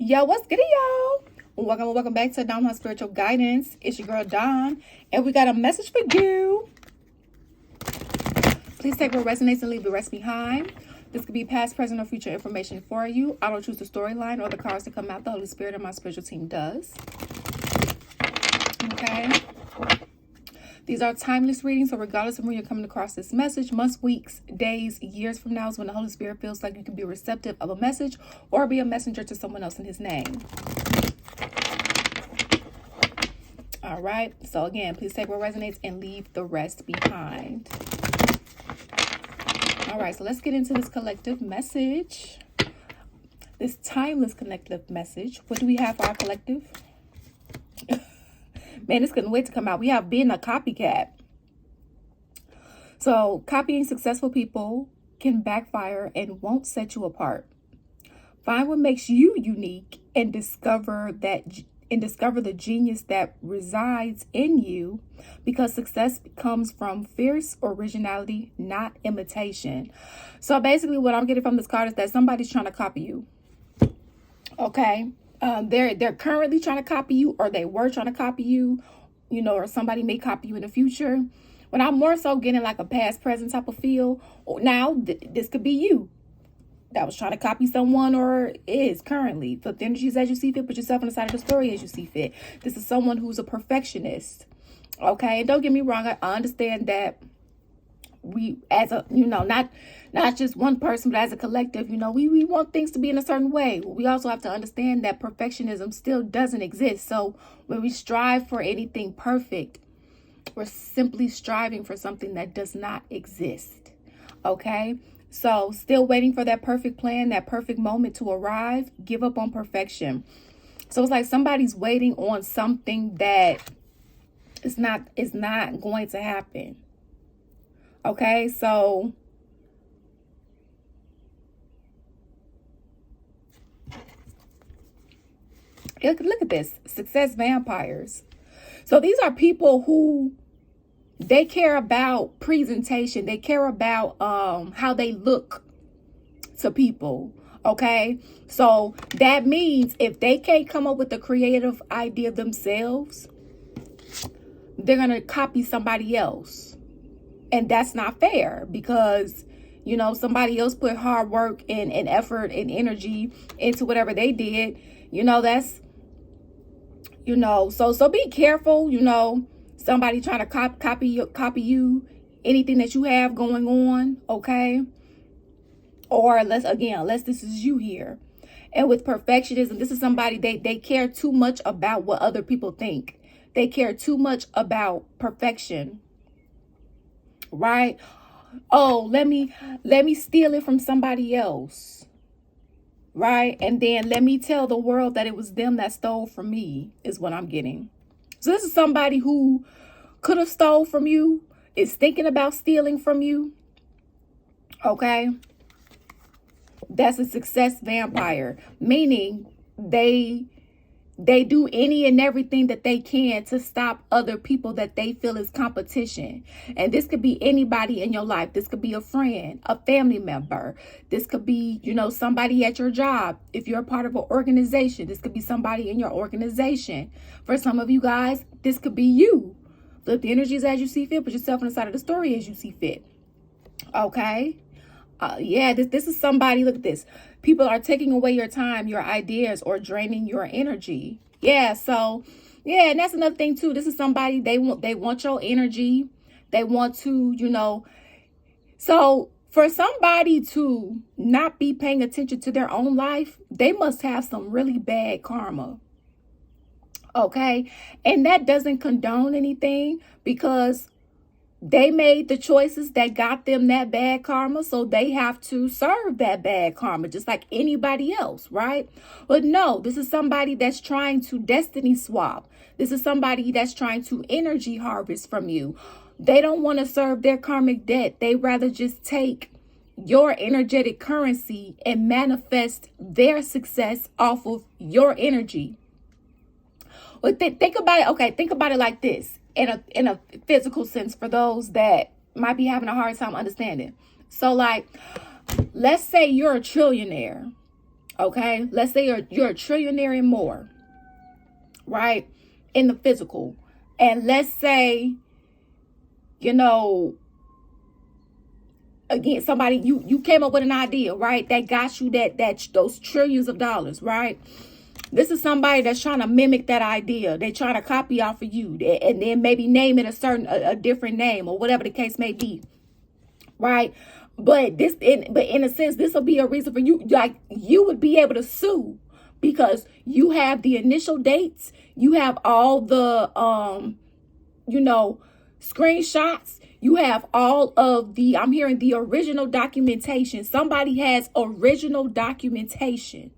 Yo, what's good, y'all? Welcome back to Dom Spiritual Guidance. It's your girl Dom, and we got a message for you. Please take what resonates and leave the rest behind. This could be past, present, or future information for you. I don't choose the storyline or the cards to come out. The Holy Spirit and my spiritual team does. Okay. These are timeless readings, so regardless of when you're coming across this message, months, weeks, days, years from now is when the Holy Spirit feels like you can be receptive of a message or be a messenger to someone else in his name. All right. So again, please take what resonates and leave the rest behind. All right. So let's get into this collective message. This timeless collective message. What do we have for our collective? Man, this couldn't wait to come out. We have being a copycat. So copying successful people can backfire and won't set you apart. Find what makes you unique and discover the genius that resides in you, because success comes from fierce originality, not imitation. So basically what I'm getting from this card is that somebody's trying to copy you. Okay. They're currently trying to copy you, or they were trying to copy you, or somebody may copy you in the future. But I'm more so getting like a past, present type of feel. Now, this could be you that was trying to copy someone, or is currently. Flip the energies as you see fit. Put yourself on the side of the story as you see fit. This is someone who's a perfectionist. Okay. And don't get me wrong. I understand that we, as a, not just one person, but as a collective, we want things to be in a certain way. We also have to understand that perfectionism still doesn't exist. So when we strive for anything perfect, we're simply striving for something that does not exist. Okay. So still waiting for that perfect plan, that perfect moment to arrive. Give up on perfection. So it's like somebody's waiting on something that is not going to happen. Okay, so look at this. Success vampires. So these are people who, they care about presentation. They care about how they look to people. Okay, so that means if they can't come up with a creative idea themselves, they're going to copy somebody else. And that's not fair, because, somebody else put hard work and effort and energy into whatever they did. That's, so be careful, somebody trying to copy you, anything that you have going on. Okay. Or unless this is you here. And with perfectionism, this is somebody, they care too much about what other people think. They care too much about perfection. Right? Oh, let me steal it from somebody else. Right? And then let me tell the world that it was them that stole from me, is what I'm getting. So this is somebody who could have stole from you, is thinking about stealing from you. Okay? That's a success vampire, meaning they do any and everything that they can to stop other people that they feel is competition. And this could be anybody in your life. This could be a friend, a family member. This could be, somebody at your job. If you're a part of an organization, this could be somebody in your organization. For some of you guys, this could be you. Flip the energies as you see fit. Put yourself on the side of the story as you see fit. Okay. This is somebody, look at this. People are taking away your time, your ideas, or draining your energy. Yeah, so, and that's another thing too. This is somebody, they want your energy. They want to, so for somebody to not be paying attention to their own life, they must have some really bad karma. Okay, and that doesn't condone anything, because they made the choices that got them that bad karma, so they have to serve that bad karma just like anybody else, right? But no, this is somebody that's trying to destiny swap. This is somebody that's trying to energy harvest from you. They don't want to serve their karmic debt. They rather just take your energetic currency and manifest their success off of your energy. But think about it. Okay, think about it like this. In a physical sense, for those that might be having a hard time understanding. So like, let's say you're a trillionaire. Okay, let's say you're a trillionaire and more, right, in the physical. And let's say, you know, again, somebody, you came up with an idea, right, that got you those trillions of dollars, right? This is somebody that's trying to mimic that idea. They're trying to copy off of you, and then maybe name it a different name, or whatever the case may be, right? But in a sense, this will be a reason for you, like, you would be able to sue, because you have the initial dates, you have all the screenshots, you have all of the, I'm hearing, the original documentation. Somebody has original documentation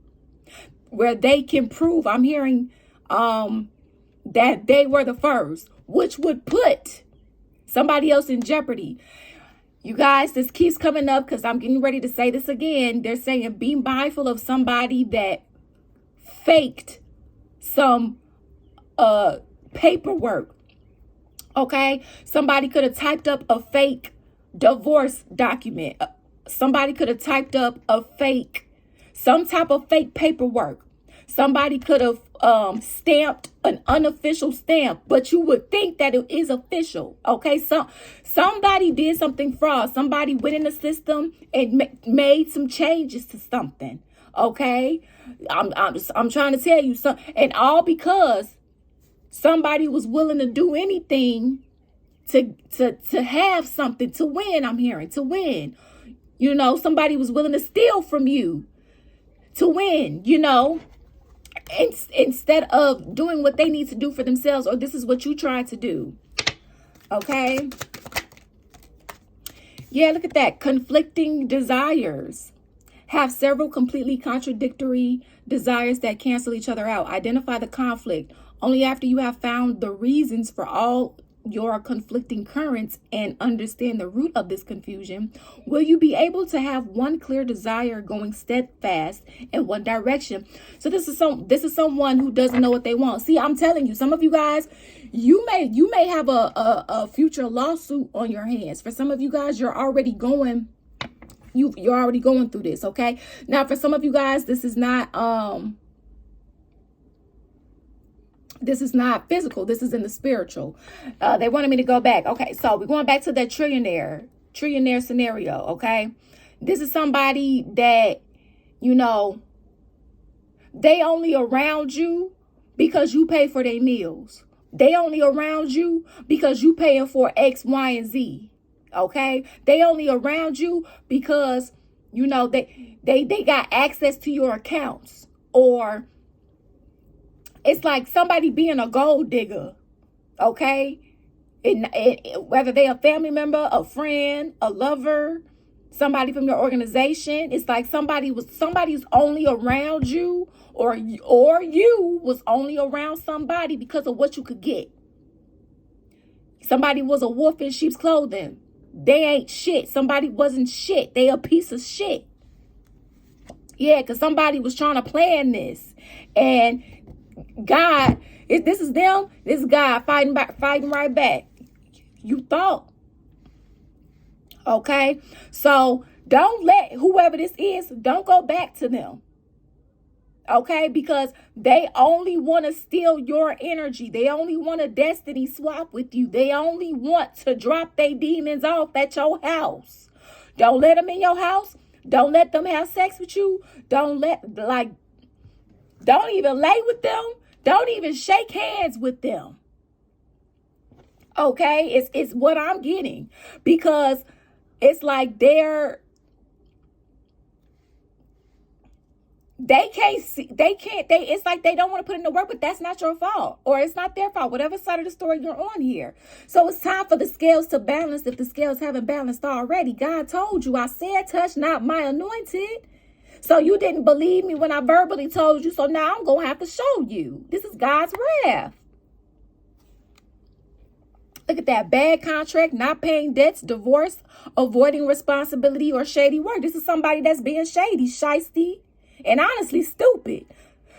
where they can prove, I'm hearing, that they were the first, which would put somebody else in jeopardy. You guys, this keeps coming up because I'm getting ready to say this again. They're saying be mindful of somebody that faked some paperwork. Okay? Somebody could have typed up a fake divorce document. Somebody could have typed up some type of fake paperwork. Somebody could have stamped an unofficial stamp, but you would think that it is official. Okay, so somebody did something fraud. Somebody went in the system and made some changes to something. Okay, I'm trying to tell you something, and all because somebody was willing to do anything to have something, to win. I'm hearing, to win. Somebody was willing to steal from you to win. Instead of doing what they need to do for themselves, or this is what you tried to do. Okay. Yeah, look at that. Conflicting desires. Have several completely contradictory desires that cancel each other out. Identify the conflict. Only after you have found the reasons for all your conflicting currents and understand the root of this confusion, will you be able to have one clear desire going steadfast in one direction. So this is someone who doesn't know what they want. See, I'm telling you, some of you guys, you may have a future lawsuit on your hands. For some of you guys, you're already going through this. Okay, now for some of you guys, this is not physical. This is in the spiritual. They wanted me to go back. Okay, so we're going back to that trillionaire scenario. Okay, this is somebody that, they only around you because you pay for their meals. They only around you because you paying for X, Y, and Z. Okay, they only around you because they got access to your accounts, or it's like somebody being a gold digger, okay? Whether they're a family member, a friend, a lover, somebody from your organization, it's like somebody's only around you, or you was only around somebody because of what you could get. Somebody was a wolf in sheep's clothing. They ain't shit. Somebody wasn't shit. They a piece of shit. Yeah, because somebody was trying to plan this, and God, this is them. This is God fighting right back. You thought. Okay? So don't let whoever this is, don't go back to them. Okay? Because they only want to steal your energy. They only want to destiny swap with you. They only want to drop their demons off at your house. Don't let them in your house. Don't let them have sex with you. Don't even lay with them. Don't even shake hands with them. Okay, it's what I'm getting, because it's like they it's like they don't want to put in the work, but that's not your fault, or it's not their fault, whatever side of the story you're on here. So it's time for the scales to balance if the scales haven't balanced already. God told you, I said, touch not my anointed. So you didn't believe me when I verbally told you. So now I'm going to have to show you. This is God's wrath. Look at that. Bad contract, not paying debts, divorce, avoiding responsibility, or shady work. This is somebody that's being shady, shysty, and honestly stupid.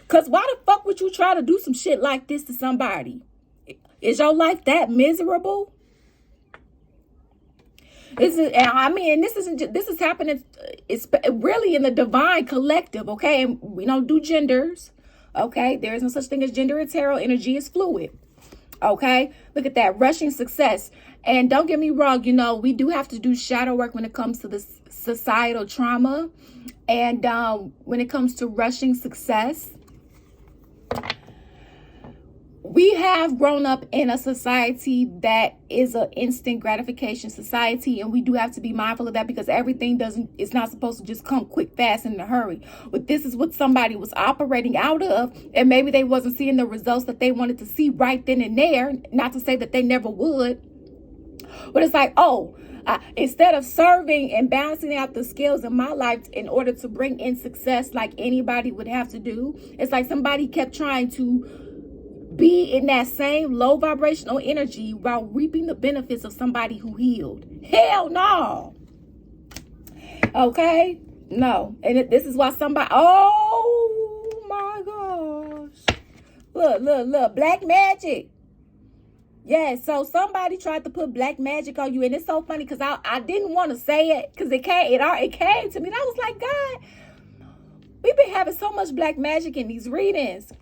Because why the fuck would you try to do some shit like this to somebody? Is your life that miserable? I mean, this isn't just, this is happening. It's really in the divine collective. Okay, and we don't do genders. Okay, there is no such thing as gender in tarot. Energy is fluid. Okay, look at that, rushing success. And don't get me wrong, you know, we do have to do shadow work when it comes to this societal trauma, and when it comes to rushing success. We have grown up in a society that is an instant gratification society, and we do have to be mindful of that, because everything it's not supposed to just come quick, fast, and in a hurry. But this is what somebody was operating out of, and maybe they wasn't seeing the results that they wanted to see right then and there. Not to say that they never would, but it's like, oh, instead of serving and balancing out the scales in my life in order to bring in success like anybody would have to do, it's like somebody kept trying to be in that same low vibrational energy while reaping the benefits of somebody who healed. Hell no. Okay? No. And this is why somebody, oh my gosh. Look. Black magic. Yeah, so somebody tried to put black magic on you, and it's so funny because I didn't want to say it because it came to me, and I was like, God, we've been having so much black magic in these readings.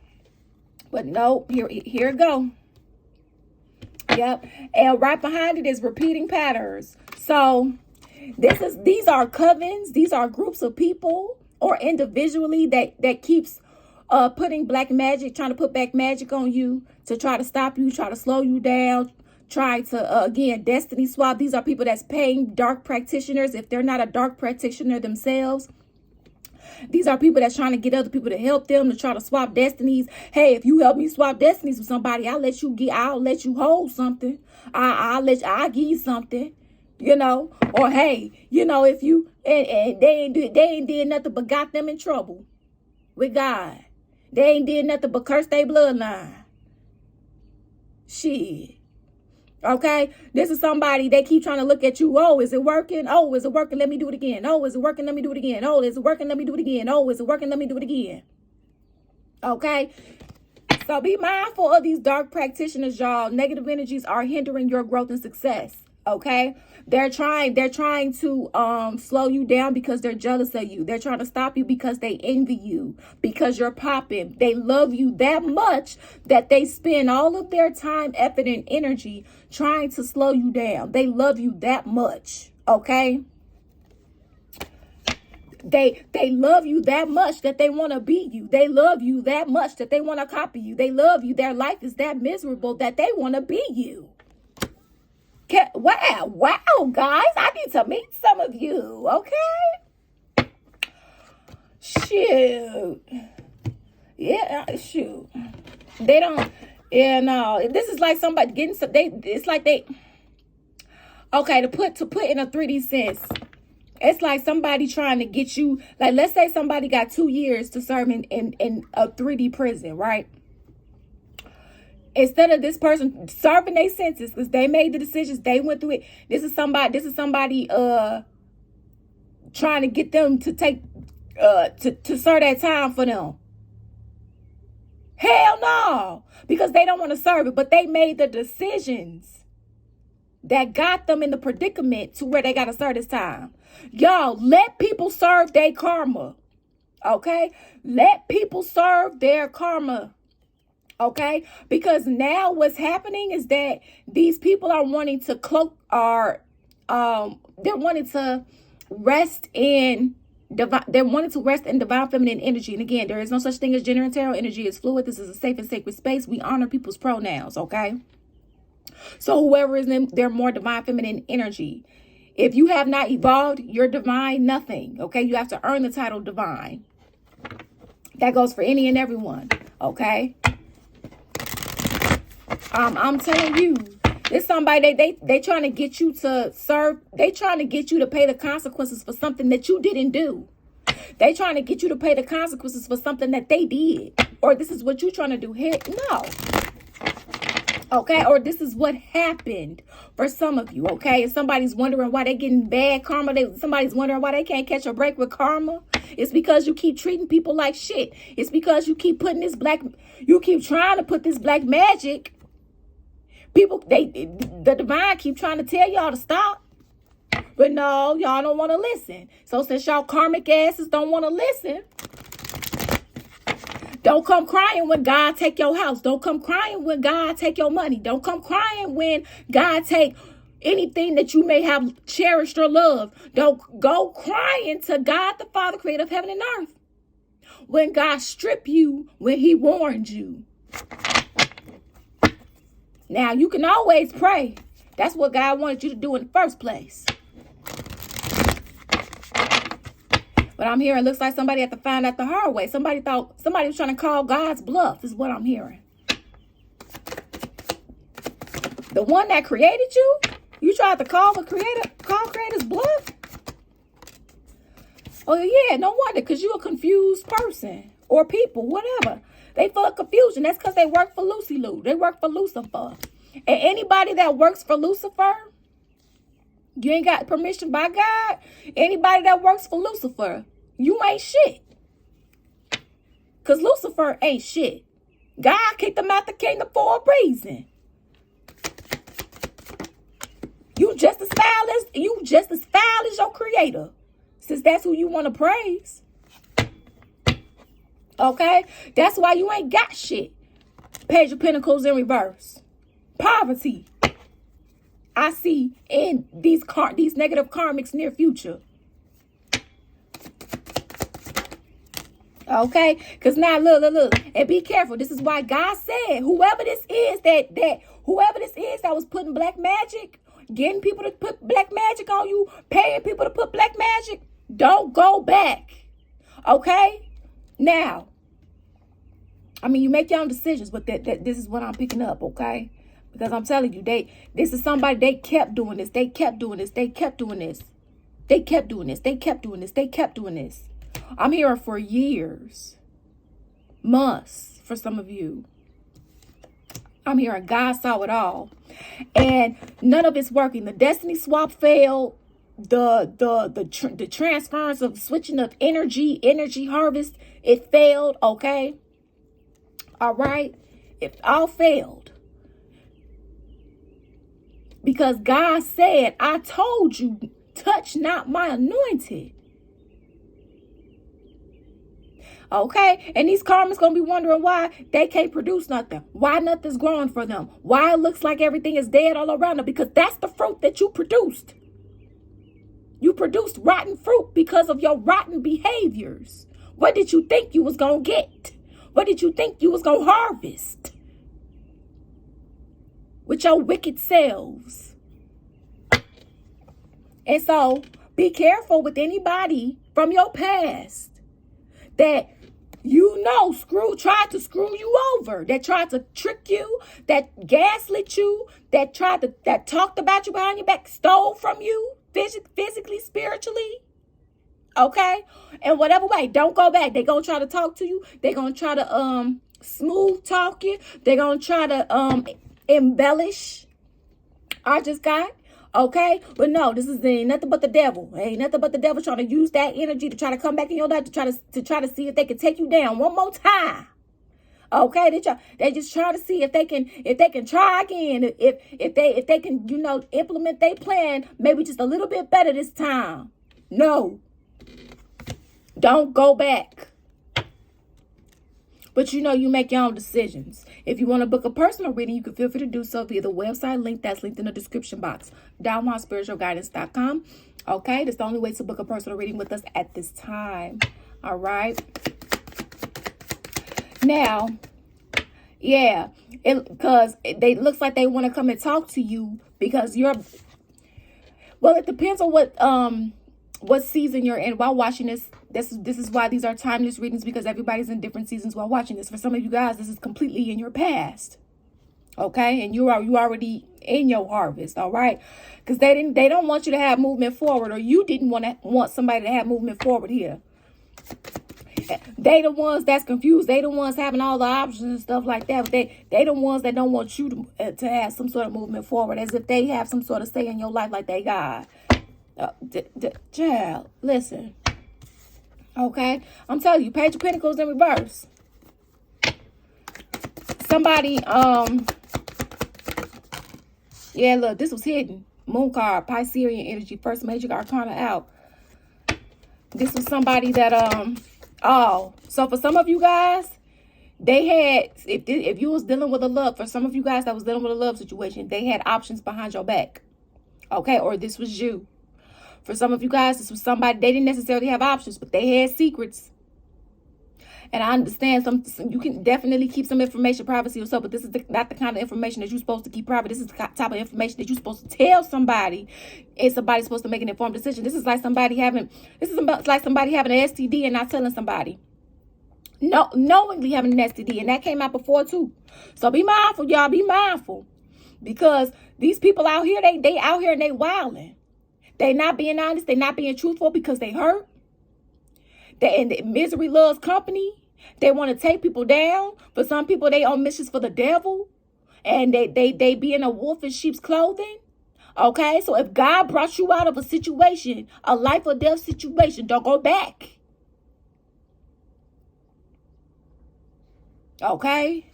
But no, here it go. Yep. And right behind it is repeating patterns. So these are covens. These are groups of people or individually that keeps putting black magic, trying to put black magic on you to try to stop you, try to slow you down, try to, again, destiny swap. These are people that's paying dark practitioners if they're not a dark practitioner themselves. These are people that's trying to get other people to help them, to try to swap destinies. Hey, if you help me swap destinies with somebody, I'll let you hold something. I'll give you something, you know. Or hey, you know, if you and they ain't did nothing but got them in trouble with God. They ain't did nothing but curse their bloodline. Shit. Okay, this is somebody, they keep trying to look at you. Oh, is it working? Oh, is it working? Let me do it again. Oh, is it working? Let me do it again. Oh, is it working? Let me do it again. Oh, is it working? Let me do it again. Okay, so be mindful of these dark practitioners, y'all. Negative energies are hindering your growth and success. Okay, they're trying to slow you down because they're jealous of you. They're trying to stop you because they envy you, because you're popping. They love you that much that they spend all of their time, effort, and energy trying to slow you down. They love you that much. Okay, they love you that much that they want to be you. They love you that much that they want to copy you. They love you. Their life is that miserable that they want to be you. Wow, guys, I need to meet some of you, okay? Shoot. Yeah, shoot. They don't, yeah, no. This is like somebody getting some, it's like they, okay, to put in a 3D sense, it's like somebody trying to get you, like, let's say somebody got 2 years to serve in a 3D prison, right? Instead of this person serving their sentences because they made the decisions, they went through it. This is somebody trying to get them to take to serve that time for them. Hell no, because they don't want to serve it, but they made the decisions that got them in the predicament to where they got to serve this time. Y'all, let people serve their karma. Okay, let people serve their karma. Okay, because now what's happening is that these people are wanting to they're wanting to rest in divine feminine energy. And again, there is no such thing as gender and tarot. Energy is fluid. This is a safe and sacred space. We honor people's pronouns. Okay, so whoever is in their more divine feminine energy, if you have not evolved, you're divine nothing. Okay, you have to earn the title divine. That goes for any and everyone. Okay. I'm telling you, it's somebody they trying to get you to serve. They trying to get you to pay the consequences for something that you didn't do. They trying to get you to pay the consequences for something that they did. Or this is what you trying to do. Heck, no. Okay, or this is what happened for some of you. Okay, if somebody's wondering why they getting bad karma, somebody's wondering why they can't catch a break with karma. It's because you keep treating people like shit. It's because you keep putting you keep trying to put this black magic. People, the divine keep trying to tell y'all to stop. But no, y'all don't want to listen. So since y'all karmic asses don't want to listen, don't come crying when God take your house. Don't come crying when God take your money. Don't come crying when God take anything that you may have cherished or loved. Don't go crying to God the Father, creator of heaven and earth, when God stripped you, when he warned you. Now, you can always pray. That's what God wanted you to do in the first place. But I'm hearing, looks like somebody had to find out the hard way. Somebody was trying to call God's bluff, is what I'm hearing. The one that created you, you tried to call creator's bluff? Oh, yeah, no wonder, because you're a confused person or people, whatever. They full of confusion. That's because they work for Lucy Lou. They work for Lucifer. And anybody that works for Lucifer, you ain't got permission by God. Anybody that works for Lucifer, you ain't shit. Because Lucifer ain't shit. God kicked them out the kingdom for a reason. You just as foul as your creator. Since that's who you want to praise. Okay? That's why you ain't got shit. Page of Pentacles in reverse. Poverty. I see in these negative karmics near future. Okay? Because now look. And be careful. This is why God said, whoever this is that was putting black magic, getting people to put black magic on you, paying people to put black magic, don't go back. Okay? Now, I mean, you make your own decisions, but this is what I'm picking up, okay? Because I'm telling you, this is somebody, they kept doing this. They kept doing this. They kept doing this. They kept doing this. They kept doing this. They kept doing this. I'm hearing for years, months for some of you. I'm hearing God saw it all. And none of it's working. The destiny swap failed. The transference of switching of energy harvest, it failed, okay? All right? It all failed. Because God said, I told you, touch not my anointed. Okay? And these karmas going to be wondering why they can't produce nothing. Why nothing's growing for them. Why it looks like everything is dead all around them. Because that's the fruit that you produced. You produced rotten fruit because of your rotten behaviors. What did you think you was going to get? What did you think you was going to harvest? With your wicked selves. And so, be careful with anybody from your past that tried to screw you over, that tried to trick you, that gaslit you, that talked about you behind your back, stole from you, physically, spiritually. Okay? And whatever way, don't go back. They're going to try to talk to you. They're going to try to smooth talk you. They're going to try to embellish. I just got. Okay? But no, this ain't nothing but the devil. Ain't nothing but the devil trying to use that energy to try to come back in your life, to try to see if they can take you down one more time. Okay? They just try to see if they can try again. If they can, implement their plan maybe just a little bit better this time. No. Don't go back. But you make your own decisions. If you want to book a personal reading, you can feel free to do so via the website link that's linked in the description box. DownloadSpiritualGuidance.com. Okay, that's the only way to book a personal reading with us at this time. All right. Now, yeah, because it looks like they want to come and talk to you because well, it depends on what season you're in while watching this. This is why these are timeless readings, because everybody's in different seasons while watching this. For some of you guys, this is completely in your past. Okay? And you already in your harvest, all right? Because they don't want you to have movement forward, or you didn't want somebody to have movement forward here. They the ones that's confused. They the ones having all the options and stuff like that. But they the ones that don't want you to have some sort of movement forward, as if they have some sort of say in your life like they got. Child, listen. Okay? I'm telling you, Page of Pentacles in reverse. Somebody, yeah, look, this was hidden. Moon card, Piscean energy, first major arcana out. This was somebody that, so for some of you guys, they had, if you was dealing with a love, for some of you guys that was dealing with a love situation, they had options behind your back. Okay, or this was you. For some of you guys, this was somebody, they didn't necessarily have options, but they had secrets. And I understand some you can definitely keep some information privacy yourself, but this is not the kind of information that you're supposed to keep private. This is the type of information that you're supposed to tell somebody, and somebody's supposed to make an informed decision. This is like somebody having an STD and not telling somebody. No, knowingly having an STD, and that came out before too. So be mindful, y'all. Be mindful, because these people out here, they out here and they wilding. They not being honest. They not being truthful because they hurt. And misery loves company. They want to take people down. For some people, they on missions for the devil. And they be in a wolf in sheep's clothing. Okay? So if God brought you out of a situation, a life or death situation, don't go back. Okay?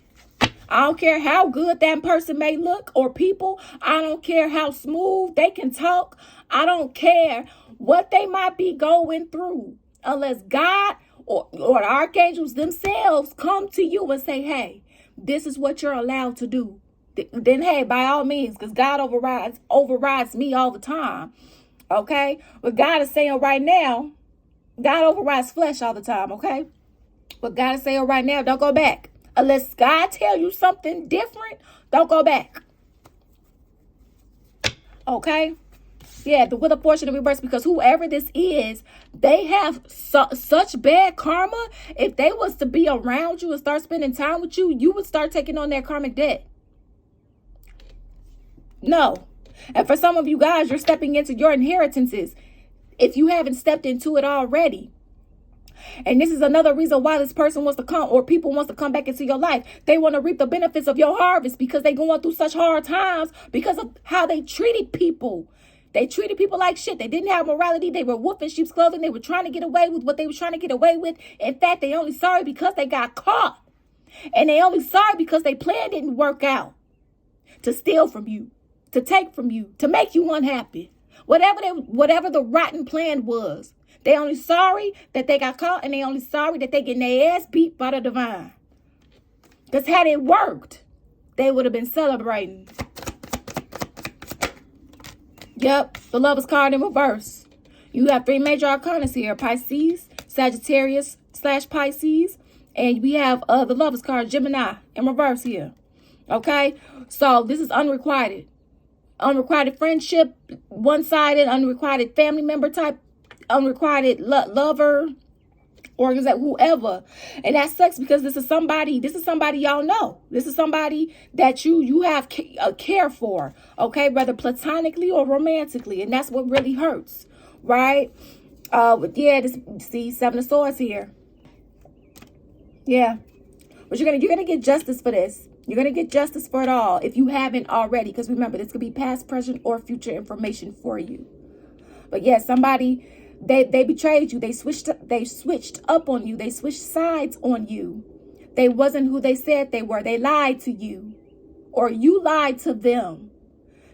I don't care how good that person may look or people. I don't care how smooth they can talk. I don't care what they might be going through. Unless God or the archangels themselves come to you and say, hey, this is what you're allowed to do. Then, hey, by all means, because God overrides me all the time. Okay? But God is saying right now, God overrides flesh all the time. Okay? But God is saying right now, don't go back. Unless God tell you something different, don't go back. Okay? Yeah, the Wheel of Fortune in reverse, because whoever this is, they have such bad karma. If they was to be around you and start spending time with you, you would start taking on their karmic debt. No. And for some of you guys, you're stepping into your inheritances if you haven't stepped into it already. And this is another reason why this person wants to come, or people wants to come back into your life. They want to reap the benefits of your harvest because they're going through such hard times because of how they treated people. They treated people like shit. They didn't have morality. They were wolf in sheep's clothing. They were trying to get away with what they were trying to get away with. In fact, they only sorry because they got caught. And they only sorry because their plan didn't work out. To steal from you, to take from you, to make you unhappy. Whatever the rotten plan was. They only sorry that they got caught, and they only sorry that they getting their ass beat by the divine. Because had it worked, they would have been celebrating. Yep, the Lovers card in reverse. You have 3 major arcanas here. Pisces, Sagittarius / Pisces. And we have the Lovers card, Gemini, in reverse here. Okay? So this is unrequited. Unrequited friendship, one-sided, unrequited family member type, unrequited lover, or is that whoever. And that sucks because this is somebody y'all know. This is somebody that you have care for, okay, whether platonically or romantically, and that's what really hurts, right? Yeah, see 7 of Swords here. Yeah, but you're gonna get justice for this. You're gonna get justice for it all if you haven't already, because remember, this could be past, present, or future information for you. But yeah, somebody. They betrayed you. They switched up on you. They switched sides on you. They wasn't who they said they were. They lied to you, or you lied to them.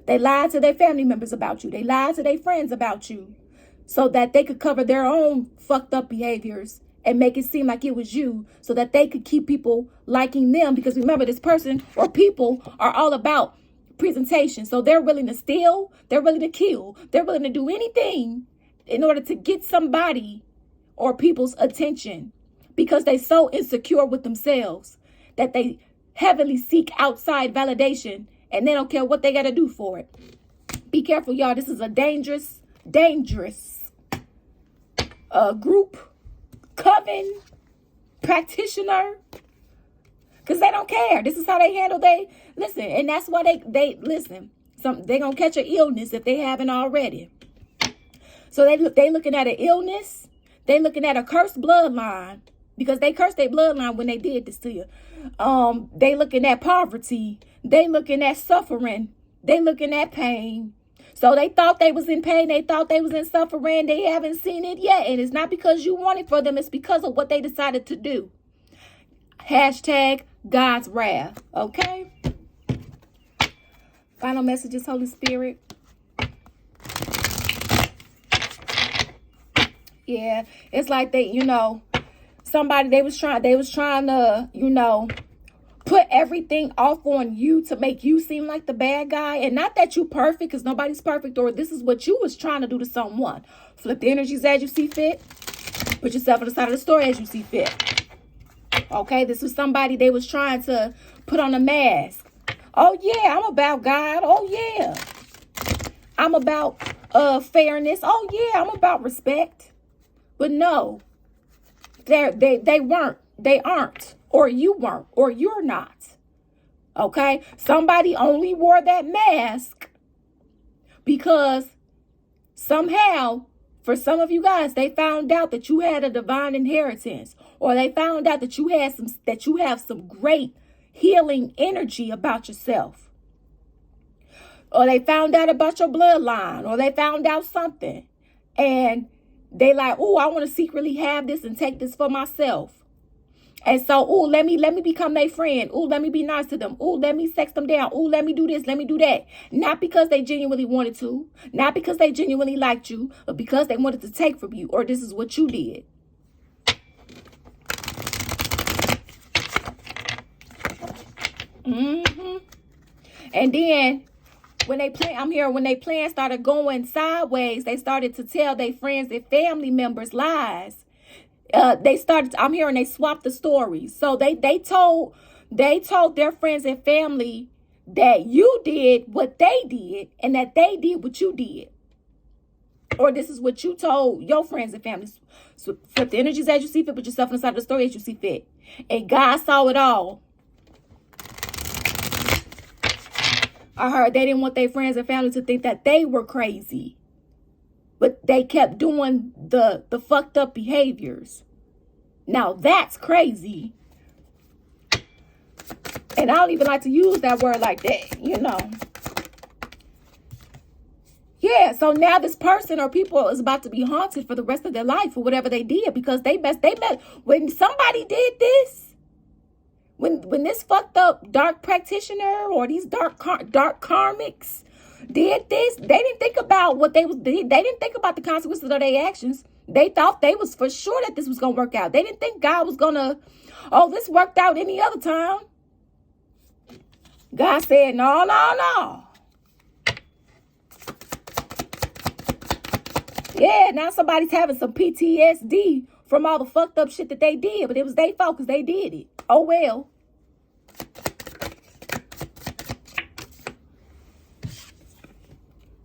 They lied to their family members about you. They lied to their friends about you so that they could cover their own fucked up behaviors and make it seem like it was you so that they could keep people liking them. Because remember, this person or people are all about presentation. So they're willing to steal. They're willing to kill. They're willing to do anything in order to get somebody or people's attention, because they so insecure with themselves that they heavily seek outside validation, and they don't care what they got to do for it. Be careful, y'all. This is a dangerous group, coven, practitioner, because they don't care. This is how they handle listen, and that's why they listen. They're going to catch an illness if they haven't already. So they looking at an illness. They looking at a cursed bloodline, because they cursed their bloodline when they did this to you. They looking at poverty. They looking at suffering. They looking at pain. So they thought they was in pain. They thought they was in suffering. They haven't seen it yet. And it's not because you want it for them. It's because of what they decided to do. Hashtag God's wrath. Okay? Final messages, Holy Spirit. Yeah, it's like they, somebody they was trying to, put everything off on you to make you seem like the bad guy. And not that you perfect, because nobody's perfect, or this is what you was trying to do to someone. Flip the energies as you see fit. Put yourself on the side of the story as you see fit. Okay, this was somebody they was trying to put on a mask. Oh yeah, I'm about God. Oh yeah, I'm about fairness. Oh yeah, I'm about respect. But no, they weren't. They aren't. Or you weren't. Or you're not. Okay? Somebody only wore that mask because somehow, for some of you guys, they found out that you had a divine inheritance. Or they found out that you have some great healing energy about yourself. Or they found out about your bloodline. Or they found out something. And they like, oh, I want to secretly have this and take this for myself. And so, oh, let me become their friend. Oh, let me be nice to them. Oh, let me sex them down. Oh, let me do this. Let me do that. Not because they genuinely wanted to. Not because they genuinely liked you. But because they wanted to take from you. Or this is what you did. And then when they plans started going sideways, they started to tell their friends and family members lies. I'm hearing they swapped the stories. So they told their friends and family that you did what they did and that they did what you did. Or this is what you told your friends and family. So flip the energies as you see fit, put yourself inside the story as you see fit. And God saw it all. I heard they didn't want their friends and family to think that they were crazy. But they kept doing the fucked up behaviors. Now that's crazy. And I don't even like to use that word like that, Yeah, so now this person or people is about to be haunted for the rest of their life for whatever they did, because they messed. When somebody did this, when this fucked up dark practitioner or these dark karmics did this, they didn't think about what they didn't think about the consequences of their actions. They thought they was for sure that this was going to work out. They didn't think God was going to, this worked out any other time. God said, no. Yeah, now somebody's having some PTSD from all the fucked up shit that they did, but it was their fault because they did it. Oh, well.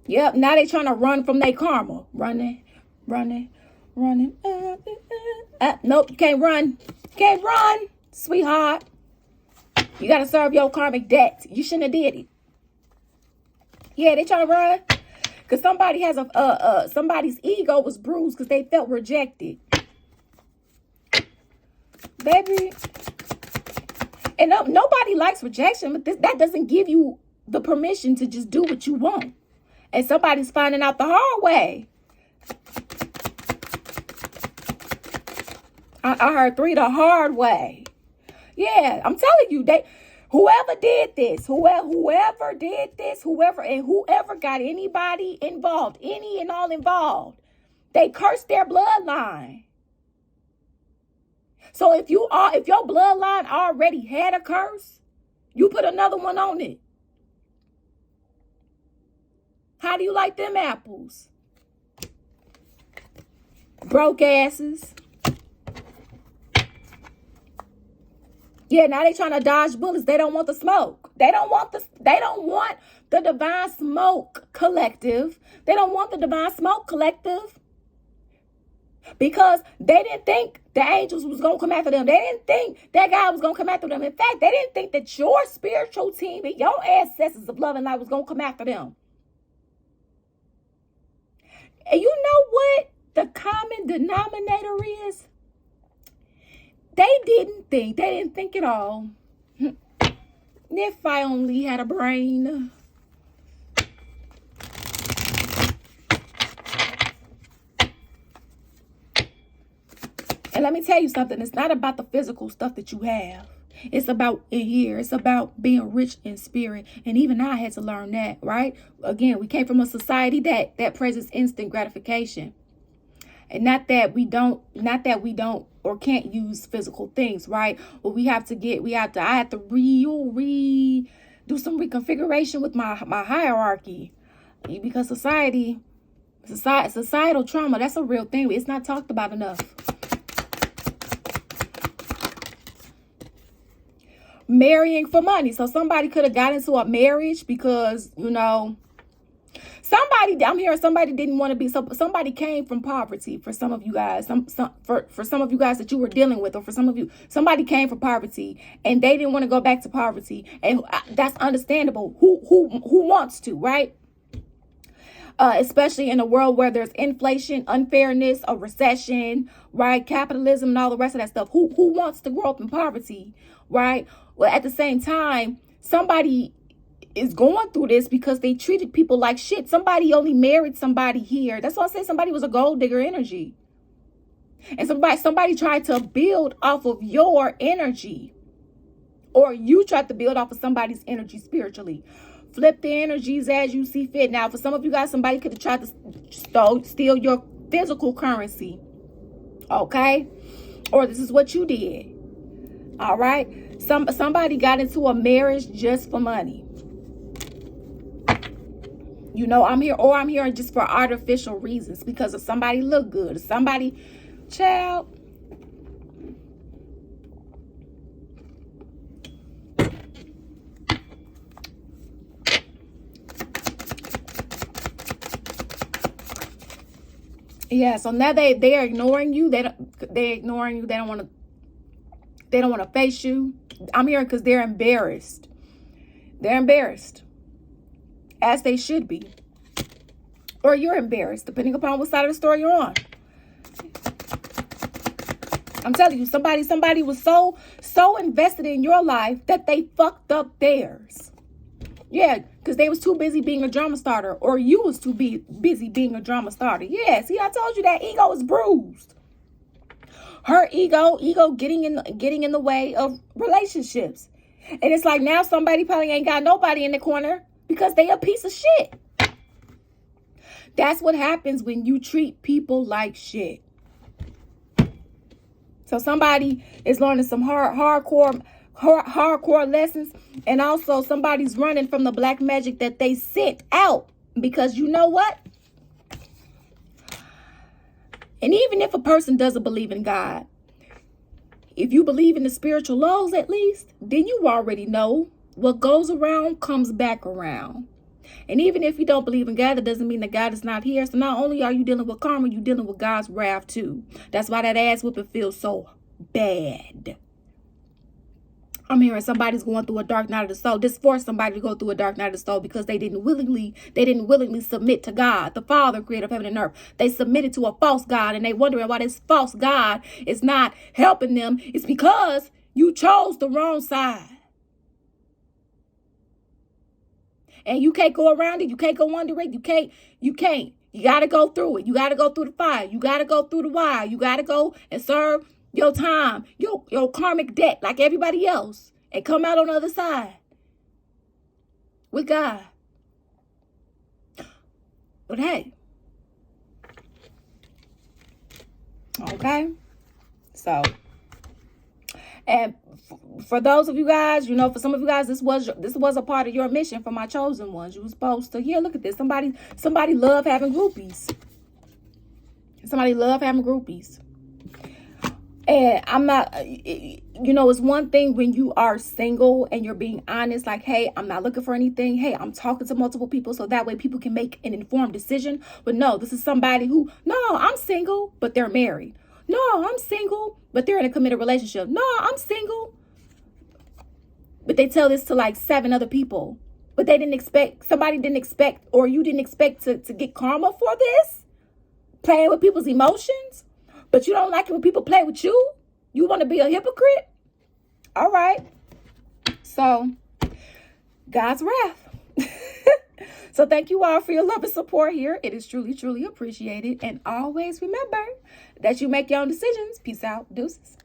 Yep, now they trying to run from their karma. Running. Nope, you can't run. Can't run, sweetheart. You got to serve your karmic debt. You shouldn't have did it. Yeah, they trying to run. Because somebody has somebody's ego was bruised because they felt rejected. Baby. And nobody likes rejection, but that doesn't give you the permission to just do what you want. And somebody's finding out the hard way. I heard 3 the hard way. Yeah, I'm telling you, whoever did this, whoever got anybody involved, any and all involved, they cursed their bloodline. So if your bloodline already had a curse, you put another one on it. How do you like them apples? Broke asses. Yeah, now they trying to dodge bullets. They don't want the smoke. They don't want the Divine Smoke Collective. They don't want the Divine Smoke Collective. Because they didn't think the angels was going to come after them. They didn't think that God was going to come after them. In fact, they didn't think that your spiritual team and your ancestors of love and light was going to come after them. And you know what the common denominator is? They didn't think at all. If I only had a brain. And let me tell you something. It's not about the physical stuff that you have. It's about in here. It's about being rich in spirit. And even I had to learn that, right? Again, we came from a society that praises instant gratification. And not that we don't or can't use physical things, right? But I have to do some reconfiguration with my hierarchy, because societal trauma, that's a real thing. It's not talked about enough. Marrying for money. So somebody could have got into a marriage because, I'm hearing somebody didn't want to be, somebody came from poverty for some of you guys, for some of you guys that you were dealing with, or for some of you, somebody came from poverty and they didn't want to go back to poverty. And that's understandable. Who wants to, right? Especially in a world where there's inflation, unfairness, a recession, right? Capitalism and all the rest of that stuff. Who wants to grow up in poverty, right? Well, at the same time, somebody is going through this because they treated people like shit. Somebody only married somebody here. That's why I say somebody was a gold digger energy. And somebody tried to build off of your energy. Or you tried to build off of somebody's energy spiritually. Flip the energies as you see fit. Now, for some of you guys, somebody could have tried to steal your physical currency. Okay? Or this is what you did. All right? Somebody got into a marriage just for money. I'm here just for artificial reasons, because if somebody look good, if somebody, child. Yeah, so now they're ignoring you. They're ignoring you. They don't want to face you. I'm hearing because they're embarrassed. They're embarrassed. As they should be. Or you're embarrassed, depending upon what side of the story you're on. I'm telling you, somebody was so invested in your life that they fucked up theirs. Yeah, because they was too busy being a drama starter, or you was too busy being a drama starter. Yeah, see, I told you that ego is bruised. Her ego getting in the way of relationships. And it's like now somebody probably ain't got nobody in the corner because they a piece of shit. That's what happens when you treat people like shit. So somebody is learning some hardcore lessons, and also somebody's running from the black magic that they sent out, because you know what? And even if a person doesn't believe in God, if you believe in the spiritual laws at least, then you already know what goes around comes back around. And even if you don't believe in God, it doesn't mean that God is not here. So not only are you dealing with karma, you're dealing with God's wrath too. That's why that ass whooping feels so bad. I'm hearing somebody's going through a dark night of the soul. This forced somebody to go through a dark night of the soul because they didn't willingly submit to God, the Father, creator of heaven and earth. They submitted to a false God, and they wondering why this false God is not helping them. It's because you chose the wrong side. And you can't go around it. You can't go under it. You can't. You got to go through it. You got to go through the fire. You got to go through the wire. You got to go and serve your time, your karmic debt like everybody else, and come out on the other side with God. But hey, okay. So, and for those of you guys, for some of you guys, this was a part of your mission for my chosen ones. You were supposed to, look at this. Somebody love having groupies. Somebody love having groupies. And I'm not, it's one thing when you are single and you're being honest, like, hey, I'm not looking for anything. Hey, I'm talking to multiple people so that way people can make an informed decision. But no, this is somebody who, no, I'm single, but they're married. No, I'm single, but they're in a committed relationship. No, I'm single. But they tell this to like 7 other people. But somebody didn't expect, or you didn't expect to get karma for this? Playing with people's emotions? But you don't like it when people play with you? You want to be a hypocrite? All right. So, God's wrath. So thank you all for your love and support here. It is truly, truly appreciated. And always remember that you make your own decisions. Peace out. Deuces.